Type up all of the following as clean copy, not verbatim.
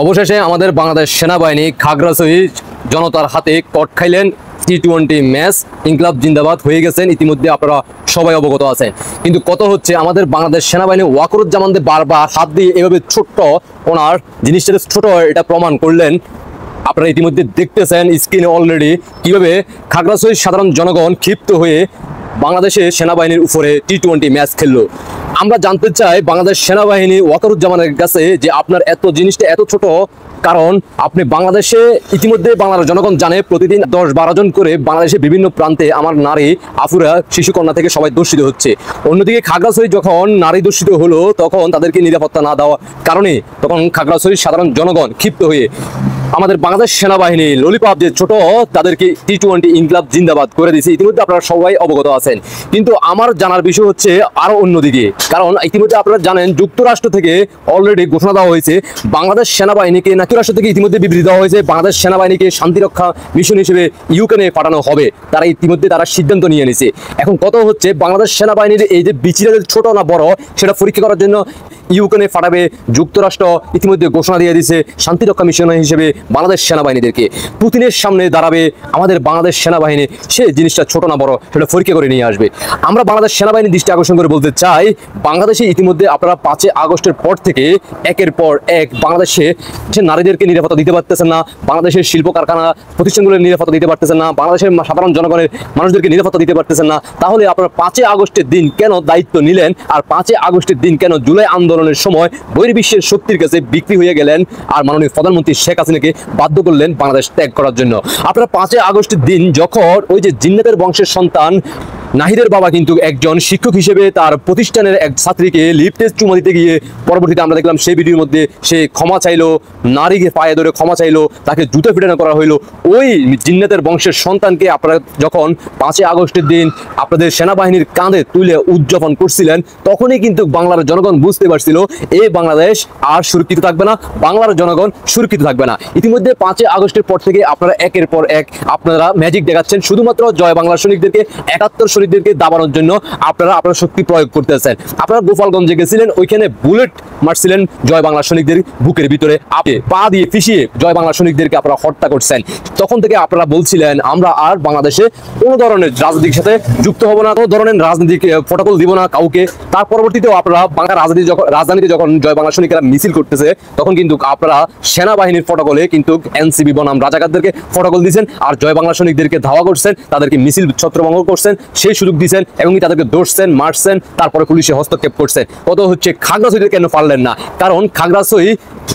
অবশেষে আমাদের বাংলাদেশ সেনাবাহিনী খাগড়াছড়ি জনতার হাতে কট খাইলেন। টি-20 ম্যাচ ইনকলাব জিন্দাবাদ হয়ে গেছেন, ইতিমধ্যে আপনারা সবাই অবগত আছেন। কিন্তু কত হচ্ছে আমাদের বাংলাদেশ সেনাবাহিনী ওয়াকরুজ্জামানদের বারবার হাত দিয়ে এভাবে ছোট্ট ওনার জিনিসটা ছোট এটা প্রমাণ করলেন। আপনারা ইতিমধ্যে দেখতেছেন স্ক্রিনে অলরেডি কিভাবে খাগড়াছড়ির সাধারণ জনগণ ক্ষিপ্ত হয়ে বাংলাদেশের সেনাবাহিনীর উপরে টি-20 ম্যাচ খেললো। আমরা জানতে চাই বাংলাদেশ সেনাবাহিনী ওয়াকরুজ্জামানের কাছে যে আপনার এত জিনিসটা এত ছোট, কারণ আপনি বাংলাদেশে ইতিমধ্যে বাংলার জনগণ জানে প্রতিদিন 10-12 জন করে বাংলাদেশের বিভিন্ন প্রান্তে আমার নারী আফুরা শিশুকন্যা থেকে সবাই দূষিত হচ্ছে। অন্যদিকে খাগড়াছড়ি যখন নারী দূষিত হলো তখন তাদেরকে নিরাপত্তা না দেওয়ার কারণে তখন খাগড়াছড়ির সাধারণ জনগণ ক্ষিপ্ত হয়ে আমাদের বাংলাদেশ সেনাবাহিনী ললিপপ যে ছোট তাদেরকে টি-20 ইনকলাব জিন্দাবাদ করে দিয়েছে। ইতিমধ্যে আপনারা সবাই অবগত আছেন, কিন্তু আমার জানার বিষয় হচ্ছে আরো অন্যদিকে, কারণ ইতিমধ্যে আপনারা জানেন যুক্তরাষ্ট্র থেকে অলরেডি ঘোষণা দেওয়া হয়েছে বাংলাদেশ সেনাবাহিনীকে, যুক্তরাষ্ট্র থেকে ইতিমধ্যে বিবৃতি দেওয়া হয়েছে বাংলাদেশ সেনাবাহিনীকে শান্তিরক্ষা মিশন হিসেবে ইউক্রেনে পাঠানো হবে। তারা ইতিমধ্যে তারা সিদ্ধান্ত নিয়ে নিয়েছে। এখন কত হচ্ছে বাংলাদেশ সেনাবাহিনীর এই যে বিচিরাদের ছোট না বড় সেটা পরীক্ষা করার জন্য ইউক্রেনে পাঠাবে যুক্তরাষ্ট্র ইতিমধ্যে ঘোষণা দিয়ে দিয়েছে শান্তিরক্ষা মিশন হিসেবে বাংলাদেশ সেনাবাহিনীদেরকে। পুতিনের সামনে দাঁড়াবে আমাদের বাংলাদেশ সেনাবাহিনী, সে জিনিসটা ছোট না বড় সেটা পরীক্ষা করে নিয়ে আসবে। আমরা বাংলাদেশ সেনাবাহিনীর দৃষ্টি আকর্ষণ করে বলতে চাই বাংলাদেশে ইতিমধ্যে আপনারা 5 আগস্টের পর থেকে একের পর এক বাংলাদেশে যে নারীদেরকে নিরাপত্তা দিতে পারতেছেন না, বাংলাদেশের শিল্প কারখানা প্রতিষ্ঠানগুলোর নিরাপত্তা দিতে পারতেছেন না, বাংলাদেশের সাধারণ জনগণের মানুষদেরকে নিরাপত্তা দিতে পারতেছেন না, তাহলে আপনারা 5 আগস্টের দিন কেন দায়িত্ব নিলেন? আর 5 আগস্টের দিন কেন জুলাই আন্দোলনের সময় বহির্বিশ্বের শক্তির কাছে বিক্রি হয়ে গেলেন আর মাননীয় প্রধানমন্ত্রী শেখ হাসিনাকে বাধ্য করলেন বাংলাদেশ ত্যাগ করার জন্য? আপনারা 5 আগস্টের দিন যখন ওই যে জিন্নাতের বংশের সন্তান নাহিদের বাবা কিন্তু একজন শিক্ষক হিসেবে তার প্রতিষ্ঠানের এক ছাত্রীকে লিপ টেস্ট চুমা দিতে গিয়ে পরবর্তীতে আমরা দেখলাম সেই ভিডিওর মধ্যে সে ক্ষমা চাইলো, নারীকে পায়ে ধরে ক্ষমা চাইলো, তাকে জুতো পিটানো করা হইলো। ওই জিন্নাতের বংশের সন্তানকে আপনারা যখন 5 আগস্টের দিন আপনাদের সেনাবাহিনীর কাঁধে তুলে উদযাপন করছিলেন তখনই কিন্তু বাংলার জনগণ বুঝতে পারছিল এই বাংলাদেশ আর সুরক্ষিত থাকবে না, বাংলার জনগণ সুরক্ষিত থাকবে না। ইতিমধ্যে 5 আগস্টের পর থেকে আপনারা একের পর এক আপনারা ম্যাজিক দেখাচ্ছেন শুধুমাত্র জয় বাংলা সৈনিকদেরকে 71 শহীদদেরকে দাবানোর জন্য আপনারা আপনার শক্তি প্রয়োগ করতেছেন। আপনারা গোপালগঞ্জে গেছিলেন, ওইখানে বুলেট মারছিলেন জয় বাংলা সৈনিকদের বুকের ভিতরে, আপনি পা দিয়ে ফিসিয়ে জয় বাংলা সৈনিকদেরকে আপনারা হত্যা করছেন। তখন থেকে আপনারা বলছিলেন আমরা আর বাংলাদেশে কোনো ধরনের রাজনীতির সাথে যুক্ত হব না, কোনো ধরনের রাজনীতিক প্রটোকল দিব না কাউকে। তার পরবর্তীতেও আপনারা বাংলা রাজধানীতে যখন জয় বাংলা সৈনিকরা মিছিল করতেছে তখন কিন্তু আপনারা সেনাবাহিনীর প্রটোকলে কিন্তু এনসিবি বনাম রাজাকারদেরকে প্রটোকল দিয়েছেন আর জয় বাংলা সৈনিকদেরকে ধাওয়া করছেন, তাদেরকে মিছিল ছত্রভঙ্গ করছেন, সেই সুযোগ দিয়েছেন এবং তাদেরকে দৌড়ছেন, মারছেন, তারপরে পুলিশে হস্তক্ষেপ করছেন। কত হচ্ছে খাগড়াছড়িতে কেন পারলেন না? কারণ খাগড়াছড়ি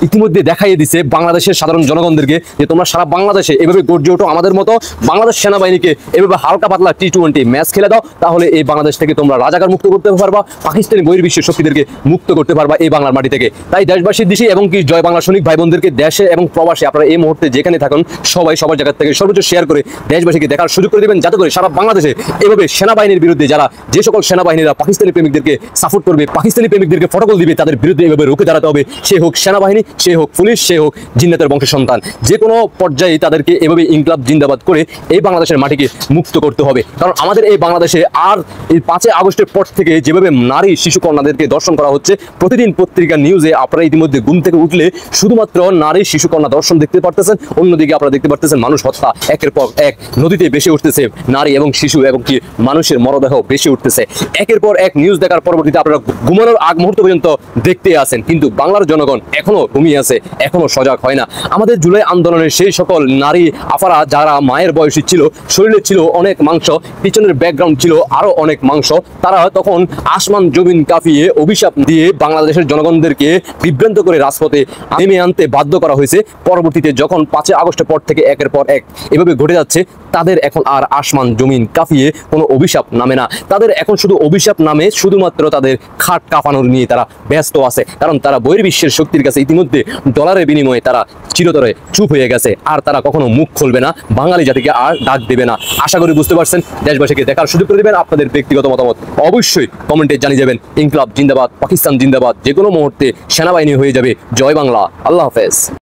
ইতিমধ্যে দেখাইয়ে দিছে বাংলাদেশের সাধারণ জনগণদেরকে যে তোমরা সারা বাংলাদেশে এভাবে গর্জে ওঠো, আমাদের মতো বাংলাদেশ সেনাবাহিনীকে এভাবে হালকা পাতলা টি-20 ম্যাচ খেলে দাও, তাহলে এই বাংলাদেশ থেকে তোমরা রাজাকার মুক্ত করতে পারবা, পাকিস্তানি বহির্বিশ্বের শক্তিদেরকে মুক্ত করতে পারবা এই বাংলার মাটি থেকে। তাই দেশবাসীর দিশে এবং কি জয় বাংলা সৈনিক ভাই বোনদেরকে দেশে এবং প্রবাসে আপনারা এই মুহূর্তে যেখানে থাকুন সবাই সবার জায়গা থেকে সর্বোচ্চ শেয়ার করে দেশবাসীকে দেখার সুযোগ করে দেবেন, যাতে করে সারা বাংলাদেশে এভাবে সেনাবাহিনীর বিরুদ্ধে যারা যে সকল সেনাবাহিনীরা পাকিস্তানি প্রেমিকদেরকে সাপোর্ট করবে, পাকিস্তানি প্রেমিকদেরকে ফটোকল দিবে, তাদের বিরুদ্ধে এভাবে রুখে দাঁড়াতে হবে। সে হোক সেনাবাহিনী, সে হোক পুলিশ, সে হোক জিন্নাতের বংশের সন্তান, যে কোনো পর্যায়ে তাদেরকে এভাবে ইনকলাব জিন্দাবাদ করে এই বাংলাদেশের মাটিকে মুক্ত করতে হবে। কারণ আমাদের এই বাংলাদেশে আর এই 5 আগস্টের পর থেকে যেভাবে নারী শিশু কন্যাদেরকে দর্শন করা হচ্ছে, প্রতিদিন পত্রিকা নিউজে আপনারা ইতিমধ্যে ঘুম থেকে উঠলে শুধুমাত্র নারী শিশু কন্যা দর্শন দেখতে পারতেছেন। অন্যদিকে আপনারা দেখতে পারতেছেন মানুষ হত্যা একের পর এক নদীতে ভেসে উঠতেছে, নারী এবং শিশু এবং কি মানুষের মরদেহ ভেসে উঠতেছে। একের পর এক নিউজ দেখার পরবর্তীতে আপনারা ঘুমানোর আগ মুহূর্ত পর্যন্ত দেখতে আছেন, কিন্তু বাংলার জনগণ এখনো ঘুমিয়ে আছে, এখনো সজাগ হয় না। আমাদের জুলাই আন্দোলনের সেই সকল নারী আফারা যারা মায়ের বয়সী ছিল, শরীরে ছিল অনেক মাংস, পিছনের ব্যাকগ্রাউন্ড ছিল আরো অনেক মাংস, তারা তখন আসমান জমিন কাঁপিয়ে অভিশাপ দিয়ে বাংলাদেশের জনগণদেরকে বিভ্রান্ত করে রাজপথে নেমে আনতে বাধ্য করা হয়েছে। পরবর্তীতে যখন 5 আগস্টের পর থেকে একের পর এক এভাবে ঘটে যাচ্ছে, তাদের এখন আর আসমান জমিন কাঁপিয়ে কোনো অভিশাপ নামে না, তাদের এখন শুধু অভিশাপ নামে শুধুমাত্র তাদের খাট কাঁপানোর নিয়ে তারা ব্যস্ত আছে। কারণ তারা বহির্বিশ্বের শক্তির কাছে ইতিমধ্যে ডলারের বিনিময়ে তারা চিরতরে চুপ হয়ে গেছে, আর তারা কখনো মুখ খুলবে না, বাঙালি জাতিকে আর ডাক দেবে না। আশা করি বুঝতে পারছেন, দেশবাসীকে দেখার সুযোগ করে দেবেন। আপনাদের ব্যক্তিগত মতামত অবশ্যই কমেন্টে জানিয়ে যাবেন। ইনকলাব জিন্দাবাদ, পাকিস্তান জিন্দাবাদ, যে কোনো মুহূর্তে সেনাবাহিনী হয়ে যাবে জয় বাংলা। আল্লাহ হাফেজ।